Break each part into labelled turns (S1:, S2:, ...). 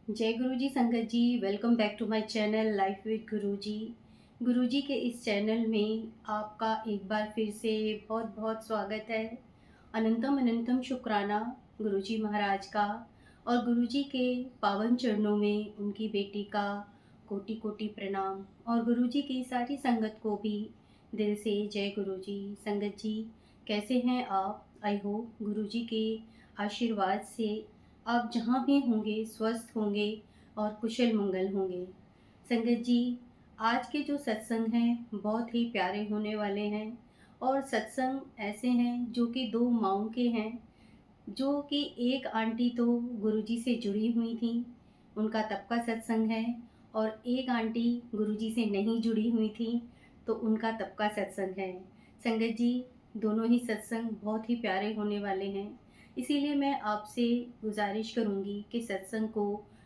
S1: जय गुरु जी संगत जी। Welcome back to my channel life with Guru ji. गुरु जी के इस चैनल में आपका एक बार फिर से बहुत बहुत स्वागत है। अनंतम अनंतम शुक्राना गुरु जी महाराज का और गुरु जी के पावन चरणों में उनकी बेटी का कोटि कोटि प्रणाम और गुरु जी की सारी संगत को भी दिल से जय गुरु जी। संगत जी कैसे हैं आप? आई होप गुरु जी के आशीर्वाद से आप जहाँ भी होंगे स्वस्थ होंगे और कुशल मंगल होंगे। संगत जी आज के जो सत्संग हैं बहुत ही प्यारे होने वाले हैं और सत्संग ऐसे हैं जो कि दो माँओं के हैं, जो कि एक आंटी तो गुरुजी से जुड़ी हुई थी, उनका तब का सत्संग है और एक आंटी गुरुजी से नहीं जुड़ी हुई थी तो उनका तब का सत्संग है। संगत जी दोनों ही सत्संग बहुत ही प्यारे होने वाले हैं, इसीलिए मैं आपसे गुजारिश करूँगी कि सत्संग को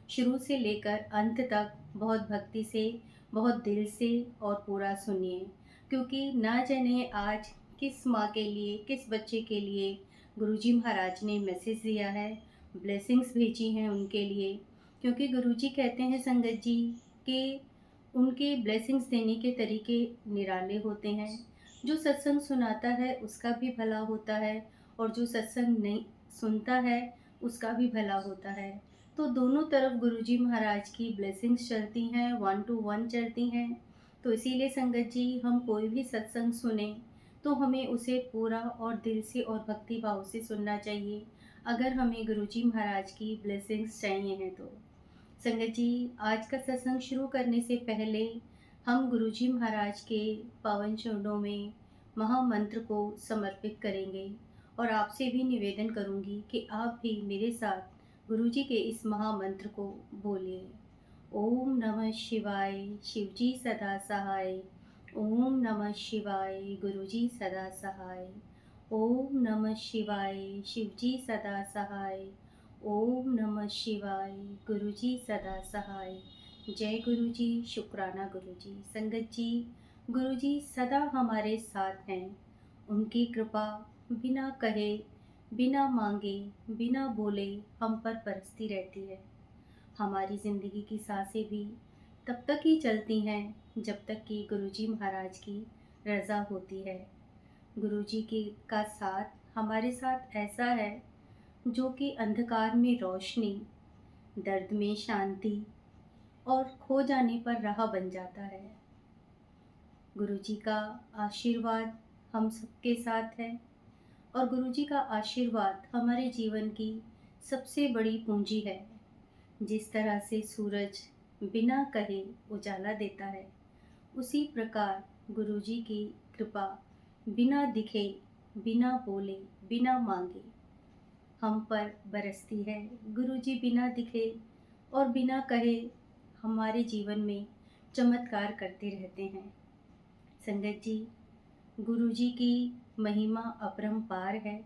S1: शुरू से लेकर अंत तक बहुत भक्ति से, बहुत दिल से और पूरा सुनिए, क्योंकि ना जाने आज किस माँ के लिए, किस बच्चे के लिए गुरुजी महाराज ने मैसेज दिया है, ब्लेसिंग्स भेजी हैं उनके लिए। क्योंकि गुरुजी कहते हैं संगत जी कि उनके ब्लेसिंग्स देने के तरीके निराले होते हैं। जो सत्संग सुनाता है उसका भी भला होता है और जो सत्संग नहीं सुनता है उसका भी भला होता है। तो दोनों तरफ गुरुजी महाराज की ब्लेसिंग्स चलती हैं, वन टू वन चलती हैं। तो इसीलिए संगत जी हम कोई भी सत्संग सुने तो हमें उसे पूरा और दिल से और भक्ति भाव से सुनना चाहिए, अगर हमें गुरुजी महाराज की ब्लेसिंग्स चाहिए हैं तो। संगत जी आज का सत्संग शुरू करने से पहले हम गुरुजी महाराज के पावन चरणों में महामंत्र को समर्पित करेंगे और आपसे भी निवेदन करूंगी कि आप भी मेरे साथ गुरुजी के इस महामंत्र को बोलिए। ओम नमः शिवाय, शिवजी सदा सहाय। ओम नमः शिवाय, गुरुजी सदा सहाय। ओम नमः शिवाय, शिवजी सदा सहाय। ओम नमः शिवाय, गुरुजी सदा सहाय। जय गुरु जी, शुक्राना गुरु जी। संगत जी गुरु जी सदा हमारे साथ हैं, उनकी कृपा बिना कहे, बिना मांगे, बिना बोले हम पर बरसती रहती है। हमारी ज़िंदगी की सांसें भी तब तक ही चलती हैं जब तक कि गुरुजी महाराज की रज़ा होती है। गुरुजी की का साथ हमारे साथ ऐसा है जो कि अंधकार में रोशनी, दर्द में शांति और खो जाने पर राह बन जाता है। गुरुजी का आशीर्वाद हम सबके साथ है और गुरुजी का आशीर्वाद हमारे जीवन की सबसे बड़ी पूंजी है। जिस तरह से सूरज बिना कहे उजाला देता है, उसी प्रकार गुरुजी की कृपा बिना दिखे, बिना बोले, बिना मांगे हम पर बरसती है। गुरुजी बिना दिखे और बिना कहे हमारे जीवन में चमत्कार करते रहते हैं। संगत जी गुरुजी की महिमा अपरंपार है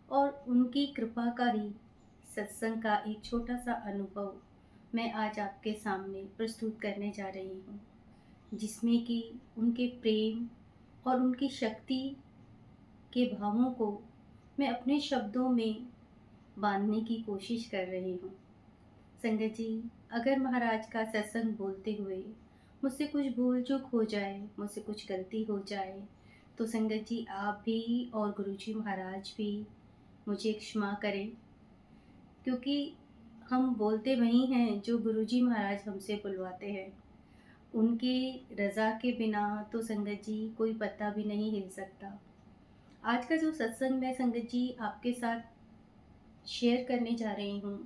S1: और उनकी कृपा का ही सत्संग का एक छोटा सा अनुभव मैं आज आपके सामने प्रस्तुत करने जा रही हूँ, जिसमें कि उनके प्रेम और उनकी शक्ति के भावों को मैं अपने शब्दों में बांधने की कोशिश कर रही हूँ। संगत जी अगर महाराज का सत्संग बोलते हुए मुझसे कुछ भूल चूक हो जाए, मुझसे कुछ गलती हो जाए, तो संगत जी आप भी और गुरुजी महाराज भी मुझे क्षमा करें, क्योंकि हम बोलते वही हैं जो गुरुजी महाराज हमसे बुलवाते हैं। उनकी रज़ा के बिना तो संगत जी कोई पत्ता भी नहीं हिल सकता। आज का जो सत्संग मैं संगत जी आपके साथ शेयर करने जा रही हूँ,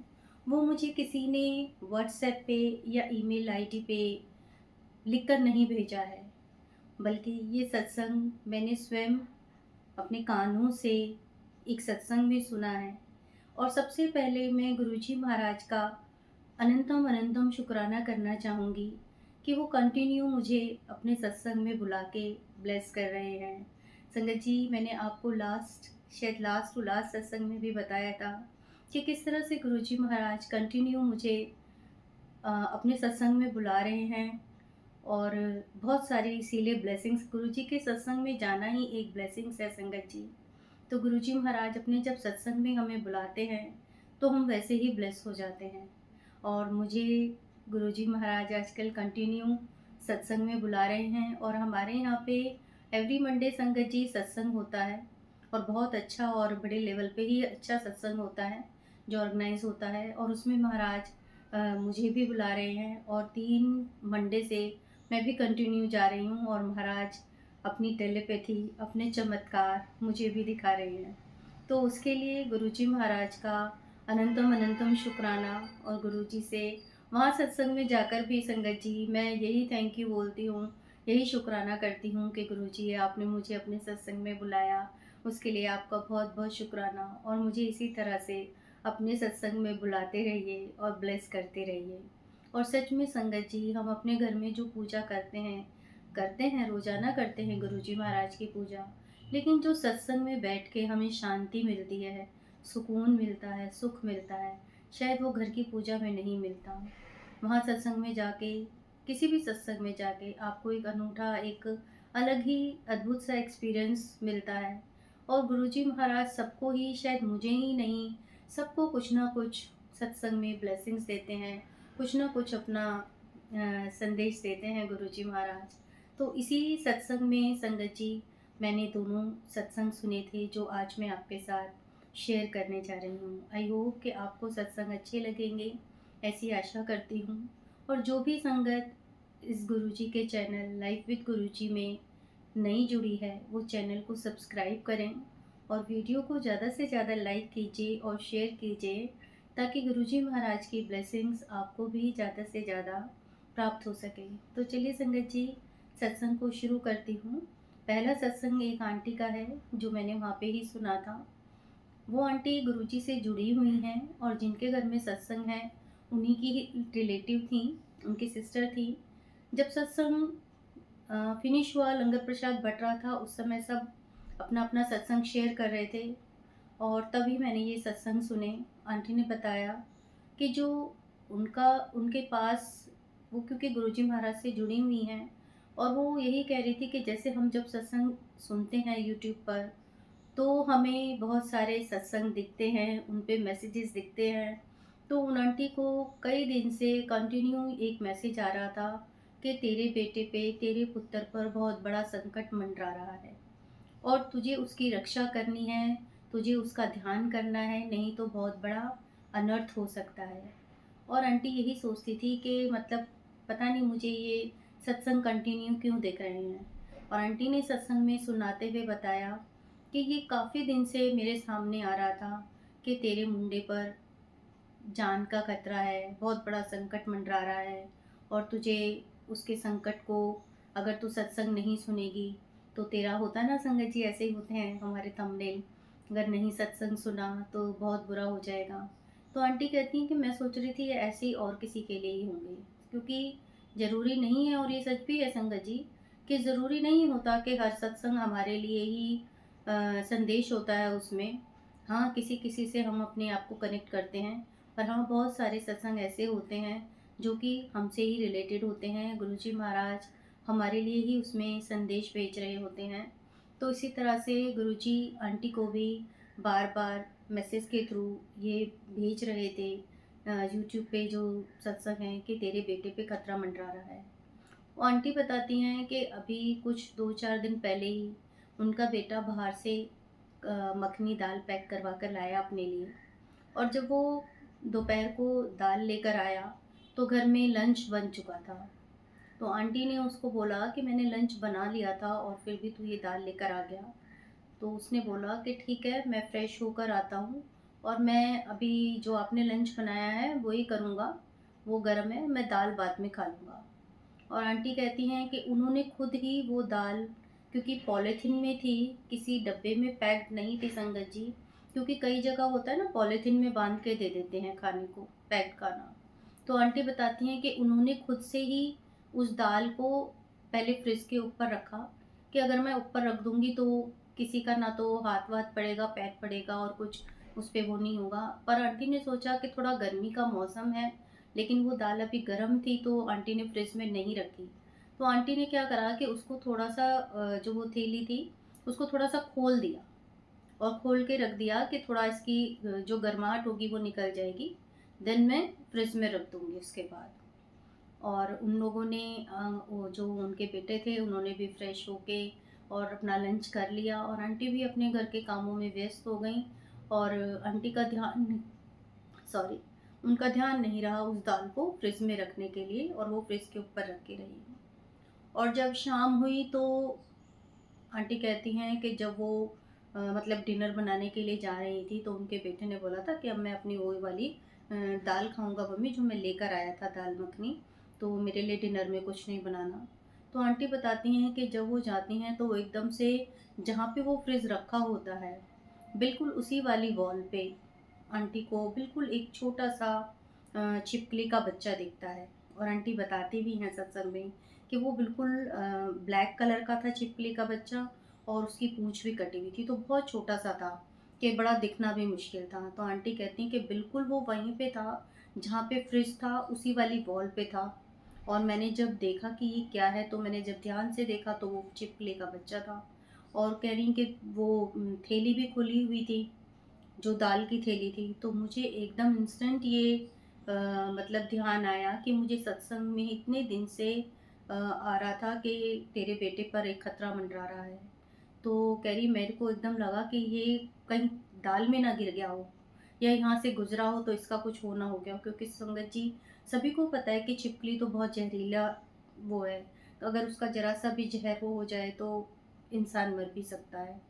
S1: वो मुझे किसी ने व्हाट्सएप पे या ईमेल आईडी पे लिखकर नहीं भेजा है, बल्कि ये सत्संग मैंने स्वयं अपने कानों से एक सत्संग में सुना है। और सबसे पहले मैं गुरुजी महाराज का अनंतम अनंतम शुक्राना करना चाहूँगी कि वो कंटिन्यू मुझे अपने सत्संग में बुला के ब्लेस कर रहे हैं। संगत जी मैंने आपको शायद लास्ट टू लास्ट सत्संग में भी बताया था कि किस तरह से गुरुजी महाराज कंटिन्यू मुझे अपने सत्संग में बुला रहे हैं और बहुत सारी इसीलिए ब्लेसिंग्स, गुरुजी के सत्संग में जाना ही एक ब्लेसिंग्स है संगत जी। तो गुरुजी महाराज अपने जब सत्संग में हमें बुलाते हैं तो हम वैसे ही ब्लेस हो जाते हैं। और मुझे गुरुजी महाराज आजकल कंटिन्यू सत्संग में बुला रहे हैं और हमारे यहाँ पे एवरी मंडे संगत जी सत्संग होता है और बहुत अच्छा और बड़े लेवल पे ही अच्छा सत्संग होता है जो ऑर्गेनाइज होता है। और उसमें महाराज मुझे भी बुला रहे हैं और 3 मंडे से मैं भी कंटिन्यू जा रही हूँ और महाराज अपनी टेलीपैथी अपने चमत्कार मुझे भी दिखा रहे हैं। तो उसके लिए गुरुजी महाराज का अनंतम अनंतम शुक्राना। और गुरुजी से वहाँ सत्संग में जाकर भी संगत जी मैं यही थैंक यू बोलती हूँ, यही शुक्राना करती हूँ कि गुरुजी आपने मुझे अपने सत्संग में बुलाया, उसके लिए आपका बहुत बहुत शुक्राना। और मुझे इसी तरह से अपने सत्संग में बुलाते रहिए और ब्लेस करते रहिए। और सच में संगत जी हम अपने घर में जो पूजा करते हैं रोज़ाना करते हैं गुरुजी महाराज की पूजा, लेकिन जो सत्संग में बैठ के हमें शांति मिलती है, सुकून मिलता है, सुख मिलता है, शायद वो घर की पूजा में नहीं मिलता। वहाँ सत्संग में जाके, किसी भी सत्संग में जाके आपको एक अनूठा, एक अलग ही अद्भुत सा एक्सपीरियंस मिलता है। और गुरुजी महाराज सबको ही, शायद मुझे ही नहीं, सबको कुछ ना कुछ सत्संग में ब्लेसिंग्स देते हैं, कुछ ना कुछ अपना संदेश देते हैं गुरुजी महाराज। तो इसी सत्संग में संगत जी मैंने दोनों सत्संग सुने थे जो आज मैं आपके साथ शेयर करने जा रही हूँ। आई होप कि आपको सत्संग अच्छे लगेंगे, ऐसी आशा करती हूँ। और जो भी संगत इस गुरुजी के चैनल लाइफ विद गुरुजी में नई जुड़ी है वो चैनल को सब्सक्राइब करें और वीडियो को ज़्यादा से ज़्यादा लाइक कीजिए और शेयर कीजिए ताकि गुरुजी महाराज की ब्लेसिंग्स आपको भी ज़्यादा से ज़्यादा प्राप्त हो सके। तो चलिए संगत जी सत्संग को शुरू करती हूँ। पहला सत्संग एक आंटी का है जो मैंने वहाँ पे ही सुना था। वो आंटी गुरुजी से जुड़ी हुई हैं और जिनके घर में सत्संग है उन्हीं की ही रिलेटिव थी, उनकी सिस्टर थी। जब सत्संग फिनिश हुआ, लंगर प्रसाद बट रहा था, उस समय सब अपना अपना सत्संग शेयर कर रहे थे और तभी मैंने ये सत्संग सुने। आंटी ने बताया कि जो उनका उनके पास, वो क्योंकि गुरुजी महाराज से जुड़ी हुई हैं और वो यही कह रही थी कि जैसे हम जब सत्संग सुनते हैं यूट्यूब पर तो हमें बहुत सारे सत्संग दिखते हैं, उन पे मैसेजेस दिखते हैं। तो उन आंटी को कई दिन से कंटिन्यू एक मैसेज आ रहा था कि तेरे बेटे पे, तेरे पुत्र पर बहुत बड़ा संकट मंडरा रहा है और तुझे उसकी रक्षा करनी है, तुझे उसका ध्यान करना है, नहीं तो बहुत बड़ा अनर्थ हो सकता है। और आंटी यही सोचती थी कि मतलब पता नहीं मुझे ये सत्संग कंटिन्यू क्यों दिख रहे हैं। और आंटी ने सत्संग में सुनाते हुए बताया कि ये काफ़ी दिन से मेरे सामने आ रहा था कि तेरे मुंडे पर जान का खतरा है, बहुत बड़ा संकट मंडरा रहा है और तुझे उसके संकट को, अगर तू सत्संग नहीं सुनेगी तो तेरा होता है ना संगत जी, ऐसे ही होते हैं हमारे थंबनेल, अगर नहीं सत्संग सुना तो बहुत बुरा हो जाएगा। तो आंटी कहती हैं कि मैं सोच रही थी ये ऐसे ही और किसी के लिए ही होंगे, क्योंकि ज़रूरी नहीं है, और ये सच भी है संगत जी, कि ज़रूरी नहीं होता कि हर सत्संग हमारे लिए ही संदेश होता है उसमें। हाँ, किसी किसी से हम अपने आप को कनेक्ट करते हैं, पर हाँ बहुत सारे सत्संग ऐसे होते हैं जो कि हमसे ही रिलेटेड होते हैं, गुरुजी महाराज हमारे लिए ही उसमें संदेश भेज रहे होते हैं। तो इसी तरह से गुरुजी आंटी को भी बार बार मैसेज के थ्रू ये भेज रहे थे यूट्यूब पे जो सत्संग है कि तेरे बेटे पे खतरा मंडरा रहा है। वो आंटी बताती हैं कि अभी कुछ 2-4 दिन पहले ही उनका बेटा बाहर से मखनी दाल पैक करवा कर लाया अपने लिए। और जब वो दोपहर को दाल लेकर आया तो घर में लंच बन चुका था। तो आंटी ने उसको बोला कि मैंने लंच बना लिया था और फिर भी तू ये दाल लेकर आ गया। तो उसने बोला कि ठीक है मैं फ़्रेश होकर आता हूँ और मैं अभी जो आपने लंच बनाया है वही करूँगा, वो गर्म है, मैं दाल बाद में खा लूँगा। और आंटी कहती हैं कि उन्होंने खुद ही वो दाल, क्योंकि पॉलीथीन में थी, किसी डब्बे में पैक्ड नहीं थी संगत जी, क्योंकि कई जगह होता है ना पॉलीथीन में बांध के दे देते हैं खाने को, पैक्ड खाना। तो आंटी बताती हैं कि उन्होंने खुद से ही उस दाल को पहले फ्रिज के ऊपर रखा कि अगर मैं ऊपर रख दूंगी तो किसी का ना तो हाथ वाथ पड़ेगा, पैर पड़ेगा और कुछ उस पे वो नहीं होगा। पर आंटी ने सोचा कि थोड़ा गर्मी का मौसम है, लेकिन वो दाल अभी गर्म थी तो आंटी ने फ्रिज में नहीं रखी। तो आंटी ने क्या करा कि उसको थोड़ा सा जो वो थैली थी उसको थोड़ा सा खोल दिया और खोल के रख दिया कि थोड़ा इसकी जो गर्माहट होगी वो निकल जाएगी, देन मैं फ्रिज में रख दूँगी उसके बाद। और उन लोगों ने वो जो उनके बेटे थे उन्होंने भी फ्रेश होके और अपना लंच कर लिया और आंटी भी अपने घर के कामों में व्यस्त हो गईं। और आंटी का ध्यान सॉरी उनका ध्यान नहीं रहा उस दाल को फ्रिज में रखने के लिए और वो फ्रिज के ऊपर रख के रही। और जब शाम हुई तो आंटी कहती हैं कि जब वो मतलब डिनर बनाने के लिए जा रही थी तो उनके बेटे ने बोला था कि अब मैं अपनी वो वाली दाल खाऊंगा मम्मी जो मैं लेकर आया था दाल मखनी, तो मेरे लिए डिनर में कुछ नहीं बनाना। तो आंटी बताती हैं कि जब वो जाती हैं तो वो एकदम से जहाँ पे वो फ्रिज रखा होता है बिल्कुल उसी वाली वॉल पे आंटी को बिल्कुल एक छोटा सा छिपकली का बच्चा दिखता है। और आंटी बताती भी हैं सत्संग में कि वो बिल्कुल ब्लैक कलर का था छिपकली का बच्चा और उसकी पूँछ भी कटी हुई थी, तो बहुत छोटा-सा था कि बड़ा दिखना भी मुश्किल था। तो आंटी कहती हैं कि बिल्कुल वो वहीं पे था, जहाँ पे फ्रिज था उसी वाली वॉल पे था। और मैंने जब देखा कि ये क्या है, तो मैंने जब ध्यान से देखा तो वो छिपकली का बच्चा था। और कह रही कि वो थैली भी खुली हुई थी, जो दाल की थैली थी। तो मुझे एकदम इंस्टेंट ये मतलब ध्यान आया कि मुझे सत्संग में इतने दिन से आ रहा था कि तेरे बेटे पर एक खतरा मंडरा रहा है। तो कह रही मेरे को एकदम लगा कि ये कहीं दाल में ना गिर गया हो या यहाँ से गुजरा हो तो इसका कुछ होना हो गया हो, क्योंकि संगत जी सभी को पता है कि छिपकली तो बहुत जहरीला वो है। तो अगर उसका जरा सा भी जहर वो हो जाए तो इंसान मर भी सकता है।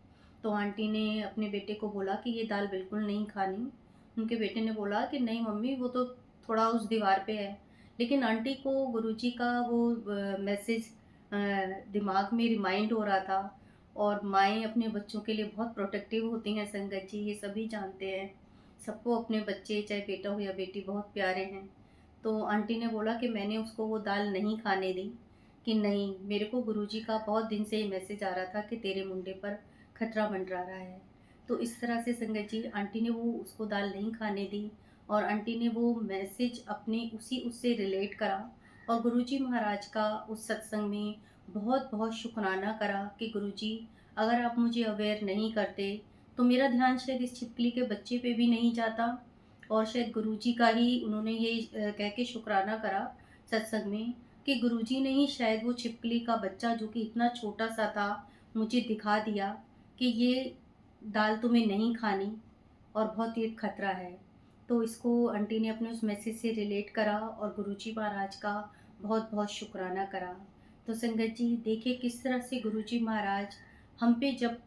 S1: तो आंटी ने अपने बेटे को बोला कि ये दाल बिल्कुल नहीं खानी। उनके बेटे ने बोला कि नहीं मम्मी वो तो थोड़ा उस दीवार पे है। लेकिन आंटी को गुरुजी का वो मैसेज दिमाग में रिमाइंड हो रहा था। और माएँ अपने बच्चों के लिए बहुत प्रोटेक्टिव होती हैं संगत जी, ये सभी जानते हैं। सबको अपने बच्चे चाहे बेटा हो या बेटी बहुत प्यारे हैं। तो आंटी ने बोला कि मैंने उसको वो दाल नहीं खाने दी, कि नहीं मेरे को गुरुजी का बहुत दिन से ये मैसेज आ रहा था कि तेरे मुंडे पर खतरा मंडरा रहा है। तो इस तरह से संगत जी आंटी ने वो उसको दाल नहीं खाने दी और आंटी ने वो मैसेज अपने उसी उससे रिलेट करा और गुरुजी महाराज का उस सत्संग में बहुत-बहुत शुक्राना करा कि गुरुजी अगर आप मुझे अवेयर नहीं करते तो मेरा ध्यान शायद इस छिपकली के बच्चे पे भी नहीं जाता। और शायद गुरुजी का ही उन्होंने ये कह के शुक्राना करा सत्संग में कि गुरुजी ने ही शायद वो छिपकली का बच्चा जो कि इतना छोटा-सा था, मुझे दिखा दिया कि ये दाल तुम्हें नहीं खानी और बहुत ही खतरा है। तो इसको आंटी ने अपने उस मैसेज से रिलेट करा और गुरुजी महाराज का बहुत-बहुत शुक्राना करा। तो संगत जी देखिए किस तरह से गुरुजी महाराज हम पे जब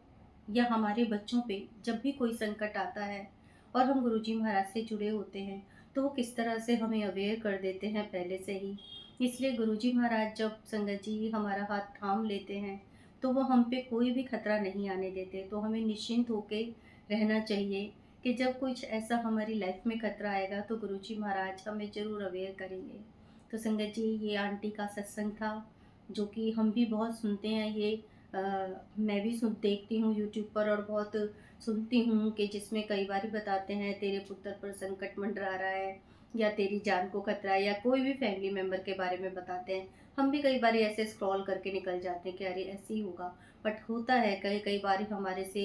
S1: या हमारे बच्चों पे जब भी कोई संकट आता है और हम गुरुजी महाराज से जुड़े होते हैं, तो वो किस तरह से हमें अवेयर कर देते हैं पहले से ही। इसलिए गुरुजी महाराज जब संगत जी हमारा हाथ थाम लेते हैं, तो वो हम पे कोई भी खतरा नहीं आने देते। तो हमें निश्चिंत होके रहना चाहिए कि जब कुछ ऐसा हमारी लाइफ में खतरा आएगा तो गुरुजी महाराज हमें ज़रूर अवेयर करेंगे। तो संगत जी ये आंटी का सत्संग था, जो कि हम भी बहुत सुनते हैं ये मैं भी देखती हूँ यूट्यूब पर और बहुत सुनती हूँ कि जिसमें कई बार बताते हैं तेरे पुत्र पर संकट मंडरा रहा है या तेरी जान को खतरा है या कोई भी फैमिली मेम्बर के बारे में बताते हैं। हम भी कई बार ऐसे स्क्रॉल करके निकल जाते हैं कि अरे ऐसे ही होगा, बट होता है कई कई बार हमारे से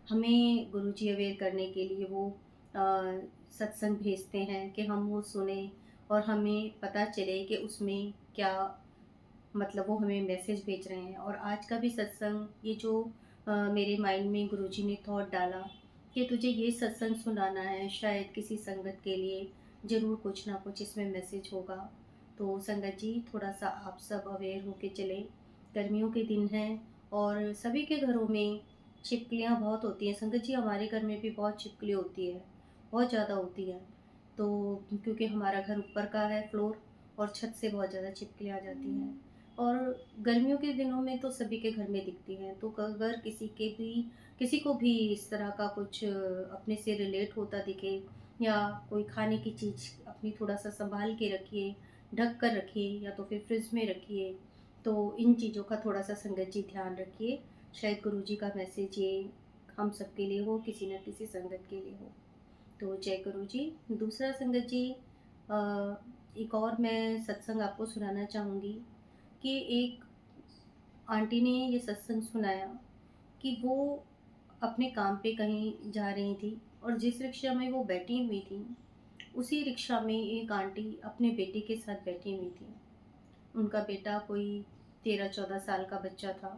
S1: हमें गुरुजी अवेयर करने के लिए वो सत्संग भेजते हैं कि हम वो सुने और हमें पता चले कि उसमें क्या मतलब वो हमें मैसेज भेज रहे हैं। और आज का भी सत्संग ये जो मेरे माइंड में गुरुजी ने थॉट डाला कि तुझे ये सत्संग सुनाना है, शायद किसी संगत के लिए ज़रूर कुछ ना कुछ इसमें मैसेज होगा। तो संगत जी थोड़ा सा आप सब अवेयर होके चलें। गर्मियों के दिन हैं और सभी के घरों में छिपकलियाँ बहुत होती हैं संगत जी, हमारे घर में भी बहुत छिपकली होती है, बहुत ज़्यादा होती है। तो क्योंकि हमारा घर ऊपर का है फ्लोर और छत से बहुत ज़्यादा छिपकलियाँ आ जाती हैं। और गर्मियों के दिनों में तो सभी के घर में दिखती हैं। तो अगर किसी को भी इस तरह का कुछ अपने से रिलेट होता दिखे या कोई खाने की चीज़ अपनी थोड़ा-सा सँभाल के रखिए, ढक कर रखिए या तो फिर फ्रिज में रखिए। तो इन चीज़ों का थोड़ा-सा संगत जी ध्यान रखिए। शायद गुरुजी का मैसेज ये हम सबके लिए हो, किसी न किसी संगत के लिए हो। तो जय गुरुजी। दूसरा संगत जी अ, एक और मैं सत्संग आपको सुनाना चाहूँगी कि एक आंटी ने ये सत्संग सुनाया कि वो अपने काम पे कहीं जा रही थी और जिस रिक्शा में वो बैठी हुई थी उसी रिक्शा में एक आंटी अपने बेटे के साथ बैठी हुई थी। उनका बेटा कोई 13-14 साल का बच्चा था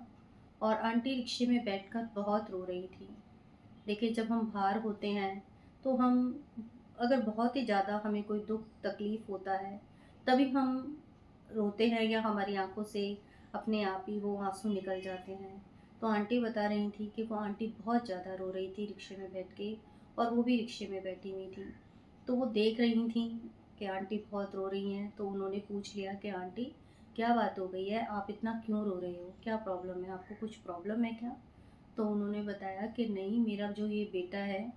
S1: और आंटी रिक्शे में बैठकर बहुत रो रही थी। देखिए, जब हम बाहर होते हैं तो हम अगर बहुत ही ज़्यादा हमें कोई दुःख तकलीफ़ होता है, तभी हम रोते हैं या हमारी आँखों से अपने आप ही वो आँसू निकल जाते हैं। तो आंटी बता रही थी कि वो आंटी बहुत ज़्यादा रो रही थी रिक्शे में बैठ के, और वो भी रिक्शे में बैठी हुई थी। तो वो देख रही थी कि आंटी बहुत रो रही हैं, तो उन्होंने पूछ लिया कि आंटी, क्या बात हो गई है? आप इतना क्यों रो रहे हो? क्या प्रॉब्लम है? आपको कुछ प्रॉब्लम है क्या? तो उन्होंने बताया कि नहीं, मेरा जो ये बेटा है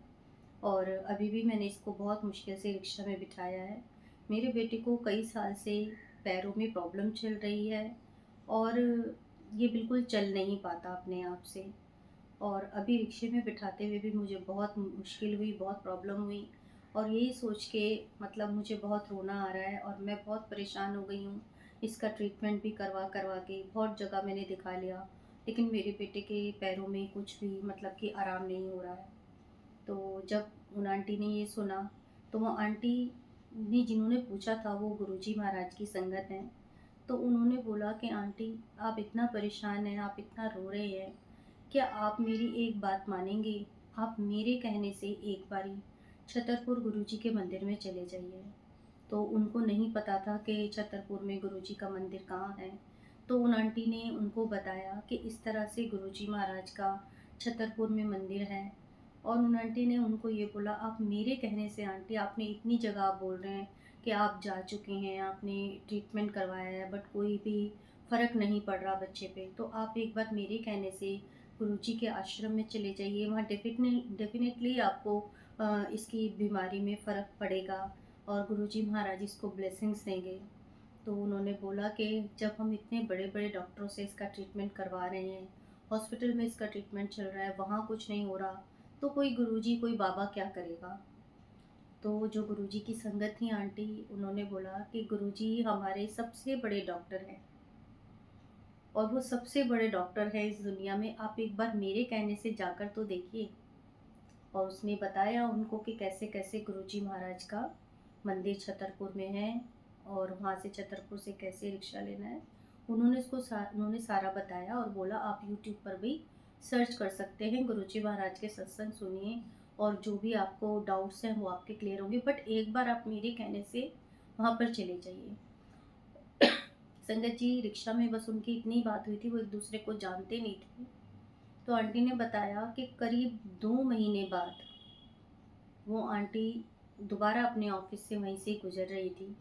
S1: और अभी भी मैंने इसको बहुत मुश्किल से रिक्शा में बिठाया है। मेरे बेटे को कई साल से पैरों में प्रॉब्लम चल रही है और ये बिल्कुल चल नहीं पाता अपने आप से। और अभी रिक्शे में बिठाते हुए भी मुझे बहुत मुश्किल हुई, बहुत प्रॉब्लम हुई, और यही सोच के मतलब मुझे बहुत रोना आ रहा है और मैं बहुत परेशान हो गई हूँ। इसका ट्रीटमेंट भी करवा करवा के बहुत जगह मैंने दिखा लिया, लेकिन मेरे बेटे के पैरों में कुछ भी मतलब कि आराम नहीं हो रहा है। तो जब उन आंटी ने ये सुना, तो वो आंटी ने जिन्होंने पूछा था वो गुरुजी महाराज की संगत हैं। तो उन्होंने बोला कि आंटी, आप इतना परेशान हैं, आप इतना रो रहे हैं, क्या आप मेरी एक बात मानेंगे? आप मेरे कहने से एक बारी छतरपुर गुरुजी के मंदिर में चले जाइए। तो उनको नहीं पता था कि छतरपुर में गुरुजी का मंदिर कहाँ है। तो उन आंटी ने उनको बताया कि इस तरह से गुरुजी महाराज का छतरपुर में मंदिर है। और उन आंटी ने उनको ये बोला, आप मेरे कहने से आंटी, आपने इतनी जगह आप बोल रहे हैं कि आप जा चुके हैं, आपने ट्रीटमेंट करवाया है, बट कोई भी फ़र्क नहीं पड़ रहा बच्चे पे, तो आप एक बार मेरे कहने से गुरुजी के आश्रम में चले जाइए, वहाँ डेफ़िनेटली आपको इसकी बीमारी में फ़र्क पड़ेगा और गुरुजी महाराज इसको ब्लेसिंग्स देंगे। तो उन्होंने बोला कि जब हम इतने बड़े-बड़े डॉक्टरों से इसका ट्रीटमेंट करवा रहे हैं, हॉस्पिटल में इसका ट्रीटमेंट चल रहा है, वहाँ कुछ नहीं हो रहा, तो कोई गुरुजी, कोई बाबा क्या करेगा? तो जो गुरुजी की संगत थी आंटी, उन्होंने बोला कि गुरुजी हमारे सबसे बड़े डॉक्टर हैं और वो सबसे बड़े डॉक्टर हैं इस दुनिया में, आप एक बार मेरे कहने से जाकर तो देखिए। और उसने बताया उनको कि कैसे-कैसे गुरुजी महाराज का मंदिर छतरपुर में है और वहाँ से छतरपुर से कैसे रिक्शा लेना है। उन्होंने सारा बताया और बोला, आप यूट्यूब पर भी सर्च कर सकते हैं, गुरुजी महाराज के सत्संग सुनिए और जो भी आपको डाउट्स हैं वो आपके क्लियर होंगे, बट एक बार आप मेरे कहने से वहाँ पर चले जाइए। संगत जी, रिक्शा में बस उनकी इतनी बात हुई थी, वो एक दूसरे को जानते नहीं थे। तो आंटी ने बताया कि करीब 2 महीने बाद वो आंटी दोबारा अपने ऑफिस से वहीं से गुजर रही थी,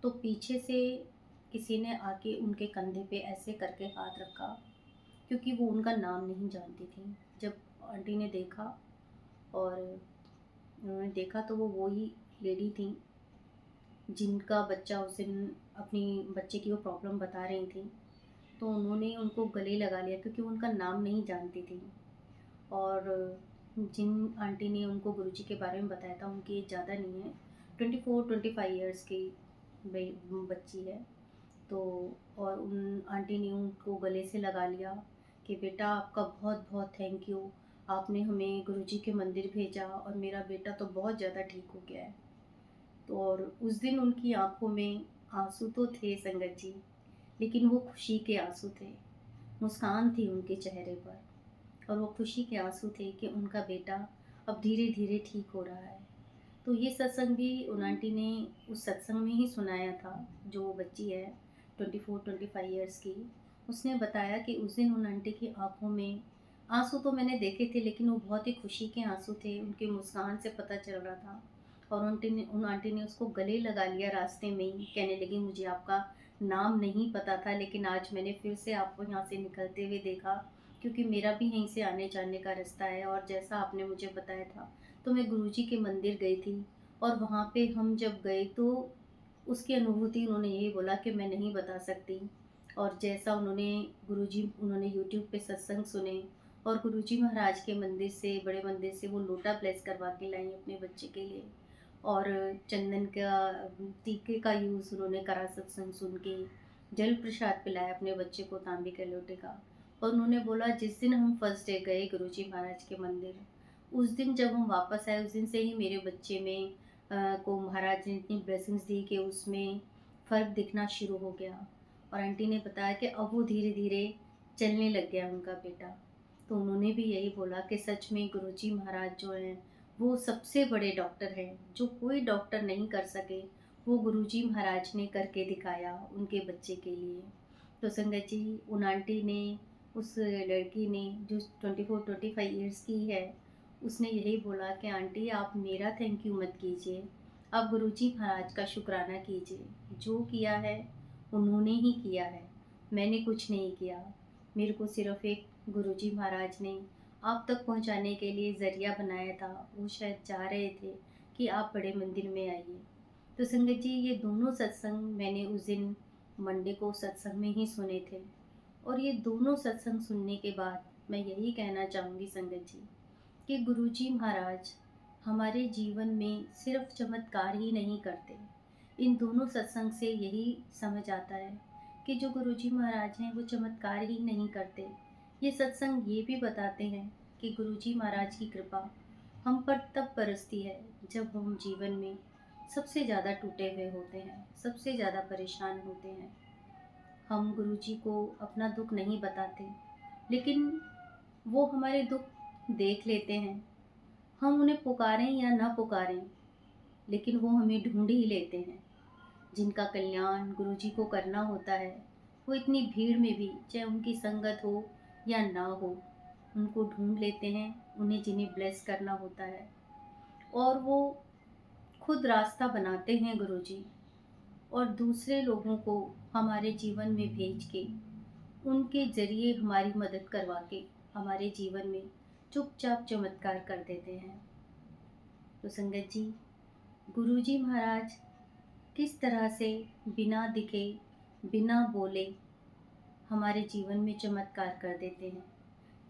S1: तो पीछे से किसी ने आके उनके कंधे पे ऐसे करके हाथ रखा, क्योंकि वो उनका नाम नहीं जानती थी। जब आंटी ने देखा और उन्होंने देखा तो वो वही लेडी थी जिनका बच्चा उस दिन अपनी बच्चे की वो प्रॉब्लम बता रही थी। तो उन्होंने उनको गले लगा लिया क्योंकि वो उनका नाम नहीं जानती थी। और जिन आंटी ने उनको गुरुजी के बारे में बताया था, उनकी एज ज़्यादा नहीं है, 24-25 इयर्स की बच्ची है। तो और उन आंटी ने उनको गले से लगा लिया कि बेटा, आपका बहुत बहुत थैंक यू, आपने हमें गुरुजी के मंदिर भेजा और मेरा बेटा तो बहुत ज़्यादा ठीक हो गया है। तो और उस दिन उनकी आंखों में आंसू तो थे संगत जी, लेकिन वो खुशी के आंसू थे, मुस्कान थी उनके चेहरे पर, और वो खुशी के आंसू थे कि उनका बेटा अब धीरे धीरे ठीक हो रहा है। तो ये सत्संग भी उन आंटी ने उस सत्संग में ही सुनाया था। जो वो बच्ची है 24-25 इयर्स की, उसने बताया कि उस दिन उन आंटी की आंखों में आंसू तो मैंने देखे थे, लेकिन वो बहुत ही खुशी के आंसू थे, उनकी मुस्कान से पता चल रहा था। और उन आंटी ने उसको गले लगा लिया रास्ते में ही, कहने लगी, मुझे आपका नाम नहीं पता था, लेकिन आज मैंने फिर से आपको यहाँ से निकलते हुए देखा, क्योंकि मेरा भी यहीं से आने जाने का रास्ता है, और जैसा आपने मुझे बताया था, तो मैं गुरुजी के मंदिर गई थी। और वहाँ पे हम जब गए तो उसकी अनुभूति उन्होंने यही बोला कि मैं नहीं बता सकती। और जैसा उन्होंने यूट्यूब पे सत्संग सुने और गुरुजी महाराज के मंदिर से, बड़े मंदिर से वो लोटा प्लेस करवा के लाई अपने बच्चे के लिए, और चंदन का टीके का यूज़ उन्होंने करा सत्संग सुन के, जल प्रसाद पिलाया अपने बच्चे को तांबे के लोटे का। और उन्होंने बोला, जिस दिन हम फर्स्ट डे गए गुरुजी महाराज के मंदिर, उस दिन जब हम वापस आए, उस दिन से ही मेरे बच्चे में को महाराज ने इतनी ब्लेसिंग्स दी कि उसमें फ़र्क दिखना शुरू हो गया। और आंटी ने बताया कि अब वो धीरे धीरे चलने लग गया उनका बेटा। तो उन्होंने भी यही बोला कि सच में गुरुजी महाराज जो हैं वो सबसे बड़े डॉक्टर हैं, जो कोई डॉक्टर नहीं कर सके वो गुरुजी महाराज ने करके दिखाया उनके बच्चे के लिए। तो संगत जी, उन आंटी ने, उस लड़की ने जो 24-25 ईयर्स की है, उसने यही बोला कि आंटी आप मेरा थैंक यू मत कीजिए, आप गुरुजी महाराज का शुक्राना कीजिए। जो किया है उन्होंने ही किया है, मैंने कुछ नहीं किया। मेरे को सिर्फ एक गुरुजी महाराज ने आप तक पहुंचाने के लिए ज़रिया बनाया था। वो शायद चाह रहे थे कि आप बड़े मंदिर में आइए। तो संगत जी, ये दोनों सत्संग मैंने उस दिन मंडे को सत्संग में ही सुने थे। और ये दोनों सत्संग सुनने के बाद मैं यही कहना चाहूँगी संगत जी कि गुरुजी महाराज हमारे जीवन में सिर्फ चमत्कार ही नहीं करते। इन दोनों सत्संग से यही समझ आता है कि जो गुरुजी महाराज हैं वो चमत्कार ही नहीं करते। ये सत्संग ये भी बताते हैं कि गुरुजी महाराज की कृपा हम पर तब बरसती है जब हम जीवन में सबसे ज़्यादा टूटे हुए होते हैं, सबसे ज़्यादा परेशान होते हैं। हम गुरुजी को अपना दुख नहीं बताते, लेकिन वो हमारे दुख देख लेते हैं। हम उन्हें पुकारें या ना पुकारें, लेकिन वो हमें ढूंढ ही लेते हैं। जिनका कल्याण गुरुजी को करना होता है, वो इतनी भीड़ में भी, चाहे उनकी संगत हो या ना हो, उनको ढूंढ लेते हैं, उन्हें जिन्हें ब्लेस करना होता है। और वो खुद रास्ता बनाते हैं गुरुजी, और दूसरे लोगों को हमारे जीवन में भेज के, उनके ज़रिए हमारी मदद करवा के हमारे जीवन में चुपचाप चमत्कार कर देते हैं। तो संगत जी, गुरुजी महाराज किस तरह से बिना दिखे, बिना बोले हमारे जीवन में चमत्कार कर देते हैं,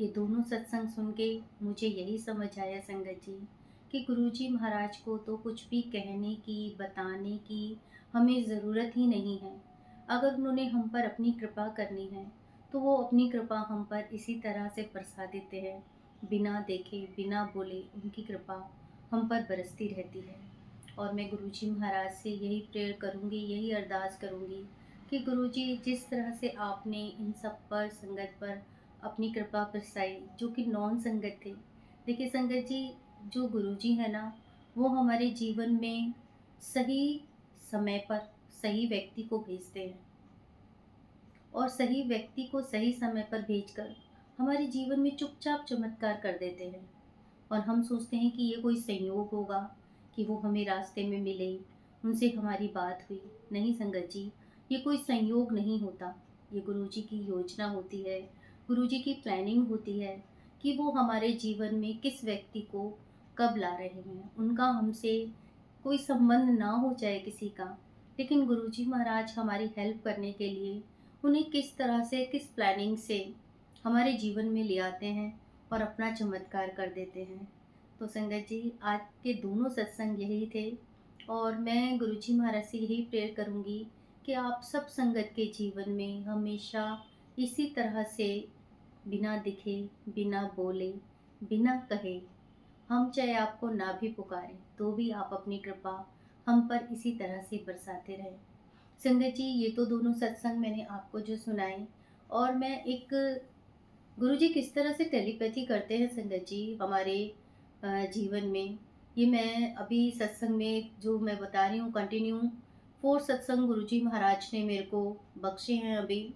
S1: ये दोनों सत्संग सुन के मुझे यही समझ आया संगत जी कि गुरुजी महाराज को तो कुछ भी कहने की, बताने की हमें ज़रूरत ही नहीं है। अगर उन्होंने हम पर अपनी कृपा करनी है तो वो अपनी कृपा हम पर इसी तरह से बरसा देते हैं। बिना देखे, बिना बोले उनकी कृपा हम पर बरसती रहती है। और मैं गुरुजी महाराज से यही प्रेयर करूँगी, यही अरदास करूँगी कि गुरुजी, जिस तरह से आपने इन सब पर, संगत पर अपनी कृपा बरसाई जो कि नॉन संगत थे। देखिए संगत जी, जो गुरुजी है ना, वो हमारे जीवन में सही समय पर सही व्यक्ति को भेजते हैं, और सही व्यक्ति को सही समय पर भेजकर हमारे जीवन में चुपचाप चमत्कार कर देते हैं। और हम सोचते हैं कि ये कोई संयोग होगा कि वो हमें रास्ते में मिले, उनसे हमारी बात हुई। नहीं संगत जी, ये कोई संयोग नहीं होता, ये गुरुजी की योजना होती है, गुरुजी की प्लानिंग होती है कि वो हमारे जीवन में किस व्यक्ति को कब ला रहे हैं। उनका हमसे कोई संबंध ना हो जाए किसी का, लेकिन गुरुजी महाराज हमारी हेल्प करने के लिए उन्हें किस तरह से, किस प्लानिंग से हमारे जीवन में ले आते हैं और अपना चमत्कार कर देते हैं। तो संगत जी, आज के दोनों सत्संग यही थे, और मैं गुरुजी महाराज से यही प्रेयर करूँगी कि आप सब संगत के जीवन में हमेशा इसी तरह से बिना दिखे, बिना बोले, बिना कहे, हम चाहे आपको ना भी पुकारें तो भी आप अपनी कृपा हम पर इसी तरह से बरसाते रहें। संगत जी, ये तो दोनों सत्संग मैंने आपको जो सुनाए, और मैं एक, गुरुजी किस तरह से टेलीपैथी करते हैं संगत जी हमारे जीवन में, ये मैं अभी सत्संग में जो मैं बता रही हूँ कंटिन्यू 4 सत्संग गुरुजी महाराज ने मेरे को बख्शे हैं अभी,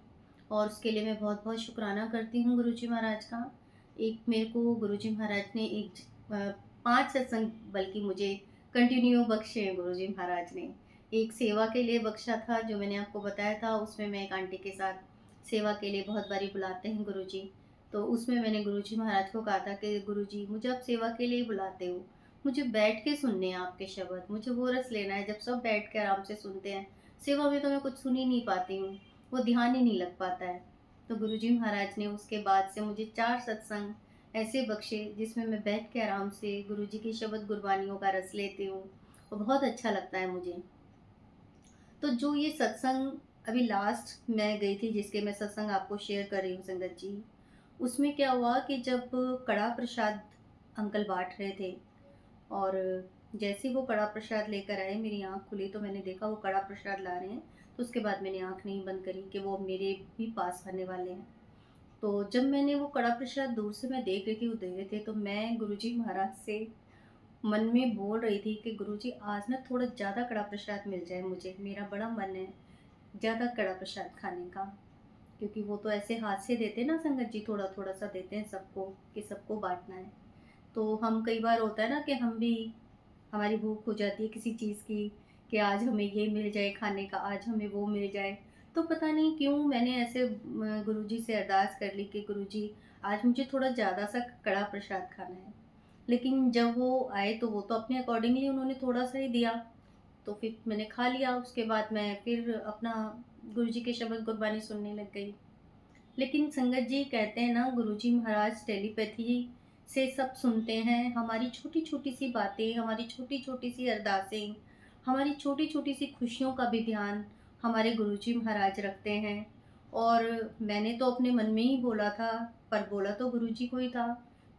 S1: और उसके लिए मैं बहुत बहुत शुक्राना करती हूँ गुरुजी महाराज का। एक मेरे को गुरुजी महाराज ने 5 सत्संग बल्कि मुझे कंटिन्यू बख्शे हैं गुरुजी महाराज ने। एक सेवा के लिए बख्शा था, जो मैंने आपको बताया था, उसमें मैं एक आंटी के साथ सेवा के लिए बहुत बारी बुलाते हैं गुरुजी। तो उसमें मैंने गुरुजी महाराज को कहा था कि गुरुजी, मुझे आप सेवा के लिए बुलाते हो, मुझे बैठ के सुनने हैं आपके शब्द, मुझे वो रस लेना है जब सब बैठ के आराम से सुनते हैं। सेवा में तो मैं कुछ सुन ही नहीं पाती हूँ, वो ध्यान ही नहीं लग पाता है। तो गुरुजी महाराज ने उसके बाद से मुझे 4 सत्संग ऐसे बख्शे जिसमें मैं बैठ के आराम से गुरुजी के शब्द गुरबानियों का रस लेती हूँ, और बहुत अच्छा लगता है मुझे। तो जो ये सत्संग अभी लास्ट मैं गई थी, जिसके मैं सत्संग आपको शेयर कर रही हूँ संगत जी, उसमें क्या हुआ कि जब कड़ा प्रसाद अंकल बांट रहे थे, और जैसे ही वो कड़ा प्रसाद लेकर आए, मेरी आँख खुली तो मैंने देखा वो कड़ा प्रसाद ला रहे हैं, तो उसके बाद मैंने आँख नहीं बंद करी कि वो मेरे भी पास आने वाले हैं। तो जब मैंने वो कड़ा प्रसाद दूर से मैं देख रही थी, वो दे रहे थे, तो मैं गुरुजी महाराज से मन में बोल रही थी कि गुरुजी आज ना थोड़ा ज़्यादा कड़ा प्रसाद मिल जाए मुझे, मेरा बड़ा मन है ज़्यादा कड़ा प्रसाद खाने का। क्योंकि वो तो ऐसे हाथ से देते हैं ना संगत जी, थोड़ा-थोड़ा सा देते हैं सबको कि सबको बाँटना है। तो हम कई बार होता है ना कि हम भी हमारी भूख हो जाती है किसी चीज़ की कि आज हमें ये मिल जाए खाने का, आज हमें वो मिल जाए। तो पता नहीं क्यों मैंने ऐसे गुरुजी से अरदास कर ली कि गुरुजी आज मुझे थोड़ा ज़्यादा सा कड़ा प्रसाद खाना है। लेकिन जब वो आए तो वो तो अपने अकॉर्डिंगली उन्होंने थोड़ा-सा ही दिया, तो फिर मैंने खा लिया। उसके बाद मैं फिर अपना गुरुजी के शब्द गुरबानी सुनने लग गई। लेकिन संगत जी कहते हैं ना, गुरुजी महाराज टेलीपैथी से सब सुनते हैं, हमारी छोटी-छोटी सी बातें, हमारी छोटी-छोटी सी अरदासें, हमारी छोटी-छोटी सी खुशियों का भी ध्यान हमारे गुरुजी महाराज रखते हैं। और मैंने तो अपने मन में ही बोला था, पर बोला तो गुरुजी को ही था,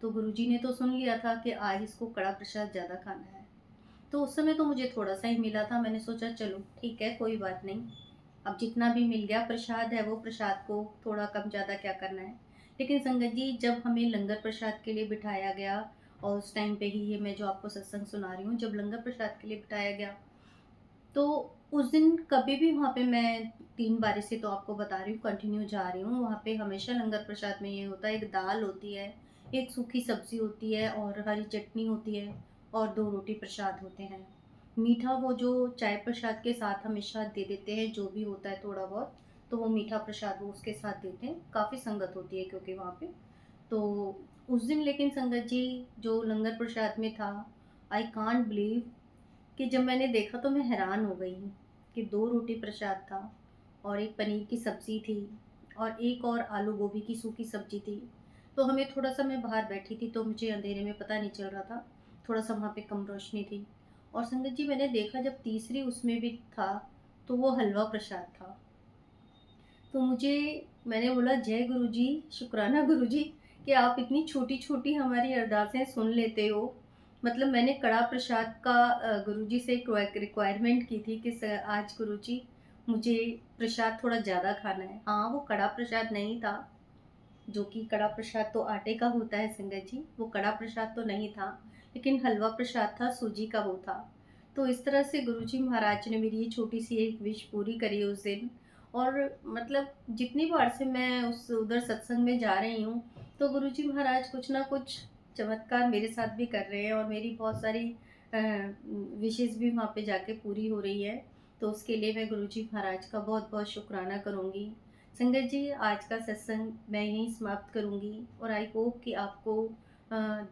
S1: तो गुरुजी ने तो सुन लिया था कि आज इसको कड़ा प्रसाद ज़्यादा खाना है। तो उस समय तो मुझे थोड़ा-सा ही मिला था, मैंने सोचा चलो ठीक है, कोई बात नहीं। अब जितना भी मिल गया प्रसाद है, वो प्रसाद को थोड़ा कम ज़्यादा क्या करना है। लेकिन संगत जी जब हमें लंगर प्रसाद के लिए बिठाया गया, और उस टाइम पे ही ये मैं जो आपको सत्संग सुना रही हूँ, जब लंगर प्रसाद के लिए बिठाया गया, तो उस दिन कभी भी वहाँ पे मैं 3 बारी से तो आपको बता रही हूँ, कंटिन्यू जा रही हूँ, वहाँ पे हमेशा लंगर प्रसाद में ये होता है, एक दाल होती है, एक सूखी सब्ज़ी होती है और हरी चटनी होती है और 2 रोटी प्रसाद होते हैं। मीठा वो जो चाय प्रसाद के साथ हमेशा दे देते हैं, जो भी होता है थोड़ा बहुत, तो वो मीठा प्रसाद वो उसके साथ देते हैं, काफ़ी संगत होती है क्योंकि वहाँ पे। तो उस दिन लेकिन संगत जी जो लंगर प्रसाद में था, आई कांट बिलीव कि जब मैंने देखा तो मैं हैरान हो गई कि 2 रोटी प्रसाद था और एक पनीर की सब्ज़ी थी और एक और आलू गोभी की सूखी सब्ज़ी थी। तो हमें थोड़ा-सा, मैं बाहर बैठी थी तो मुझे अंधेरे में पता नहीं चल रहा था, थोड़ा-सा वहाँ पे कम रोशनी थी। और संगत जी मैंने देखा जब तीसरी उसमें भी था, तो वो हलवा प्रसाद था। तो मैंने बोला जय गुरुजी, शुक्राना गुरुजी कि आप इतनी छोटी-छोटी हमारी अरदासें सुन लेते हो। मतलब मैंने कड़ा प्रसाद का गुरुजी से एक रिक्वायरमेंट की थी कि आज गुरुजी मुझे प्रसाद थोड़ा ज़्यादा खाना है। हाँ, वो कड़ा प्रसाद नहीं था, जो कि कड़ा प्रसाद तो आटे का होता है संगत जी, वो कड़ा प्रसाद तो नहीं था, लेकिन हलवा प्रसाद था, सूजी का वो था। तो इस तरह से गुरुजी महाराज ने मेरी ये छोटी-सी एक विश पूरी करी उस दिन। और मतलब जितनी बार से मैं उस उधर सत्संग में जा रही हूँ, तो गुरुजी महाराज कुछ ना कुछ चमत्कार मेरे साथ भी कर रहे हैं और मेरी बहुत सारी अ, विशेज़ भी वहाँ पे जाके पूरी हो रही है। तो उसके लिए मैं गुरुजी महाराज का बहुत-बहुत शुकराना करूँगी। संगत जी आज का सत्संग मैं यहीं समाप्त करूँगी और आई होप कि आपको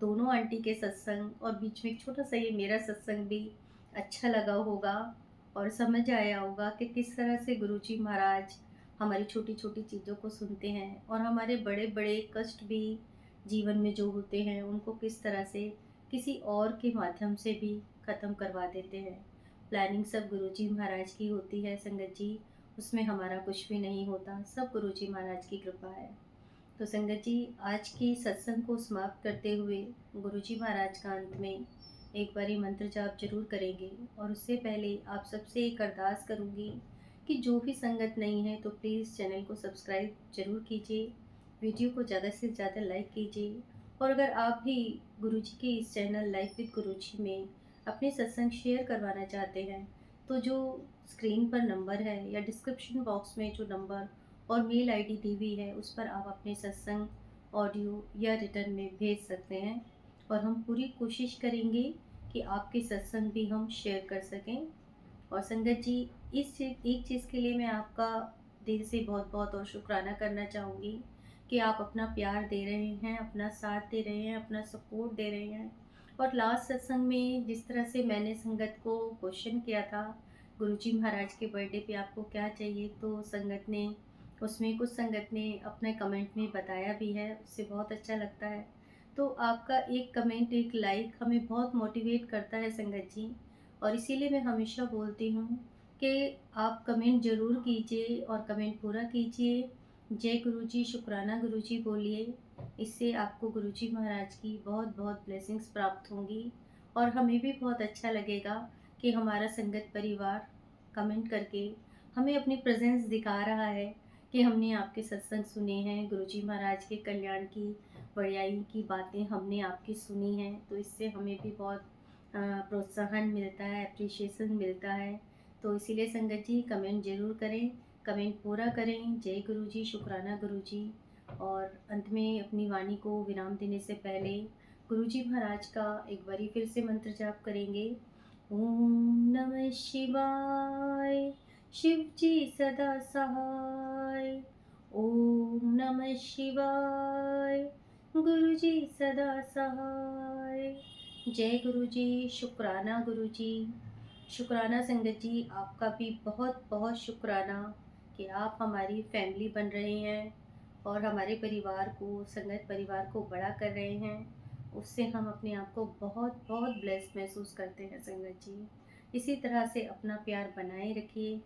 S1: दोनों आंटी के सत्संग और बीच में एक छोटा-सा ये मेरा सत्संग भी अच्छा लगा होगा और समझ आया होगा कि किस तरह से गुरुजी महाराज हमारी छोटी-छोटी चीज़ों को सुनते हैं और हमारे बड़े-बड़े कष्ट भी जीवन में जो होते हैं उनको किस तरह से किसी और के माध्यम से भी ख़त्म करवा देते हैं। प्लानिंग सब गुरुजी महाराज की होती है संगत जी, उसमें हमारा कुछ भी नहीं होता, सब गुरुजी महाराज की कृपा है। तो संगत जी आज की सत्संग को समाप्त करते हुए गुरुजी महाराज का अंत में एक बारी मंत्र जाप जरूर करेंगे, और उससे पहले आप सबसे एक अरदास करूंगी कि जो भी संगत नहीं है तो प्लीज़ चैनल को सब्सक्राइब जरूर कीजिए, वीडियो को ज़्यादा से ज़्यादा लाइक कीजिए। और अगर आप भी गुरुजी के इस चैनल लाइफ विद गुरुजी में अपने सत्संग शेयर करवाना चाहते हैं, तो जो स्क्रीन पर नंबर है या डिस्क्रिप्शन बॉक्स में जो नंबर और मेल आईडी दी हुई है, उस पर आप अपने सत्संग ऑडियो या रिटर्न में भेज सकते हैं और हम पूरी कोशिश करेंगे कि आपके सत्संग भी हम शेयर कर सकें। और संगत जी एक चीज़ के लिए मैं आपका दिल से बहुत बहुत और शुक्राना करना चाहूँगी कि आप अपना प्यार दे रहे हैं, अपना साथ दे रहे हैं, अपना सपोर्ट दे रहे हैं। और लास्ट सत्संग में जिस तरह से मैंने संगत को क्वेश्चन किया था, गुरुजी महाराज के बर्थडे पे आपको क्या चाहिए, तो संगत ने उसमें कुछ संगत ने अपने कमेंट में बताया भी है, उससे बहुत अच्छा लगता है। तो आपका एक कमेंट, एक लाइक हमें बहुत मोटिवेट करता है संगत जी। और इसीलिए मैं हमेशा बोलती हूँ कि आप कमेंट ज़रूर कीजिए और कमेंट पूरा कीजिए। जय गुरुजी, शुक्राना गुरुजी बोलिए। इससे आपको गुरुजी महाराज की बहुत बहुत ब्लेसिंग्स प्राप्त होंगी और हमें भी बहुत अच्छा लगेगा कि हमारा संगत परिवार कमेंट करके हमें अपनी प्रेज़ेंस दिखा रहा है कि हमने आपके सत्संग सुने हैं, गुरुजी महाराज के कल्याण की, बड़ाई की बातें हमने आपकी सुनी हैं। तो इससे हमें भी बहुत प्रोत्साहन मिलता है, एप्रिशिएशन मिलता है। तो इसीलिए संगत जी कमेंट ज़रूर करें, कमेंट पूरा करें। जय गुरुजी, शुक्राना गुरुजी। और अंत में अपनी वाणी को विराम देने से पहले गुरुजी महाराज का एक बारी फिर से मंत्र जाप करेंगे। ओम नमः शिवाय, शिव जी सदा सहाय। ओम नमः शिवाय, गुरु जी सदा सहाय। जय गुरु जी, शुक्राना गुरु जी। शुक्राना संगत जी, आपका भी बहुत बहुत शुक्राना कि आप हमारी फैमिली बन रहे हैं और हमारे परिवार को, संगत परिवार को बड़ा कर रहे हैं। उससे हम अपने आप को बहुत बहुत ब्लेस्ड महसूस करते हैं संगत जी। इसी तरह से अपना प्यार बनाए रखिए,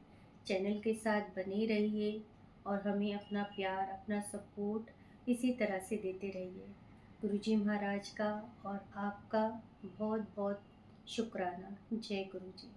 S1: चैनल के साथ बने रहिए और हमें अपना प्यार, अपना सपोर्ट इसी तरह से देते रहिए। गुरुजी महाराज का और आपका बहुत बहुत शुक्राना। जय गुरु जी।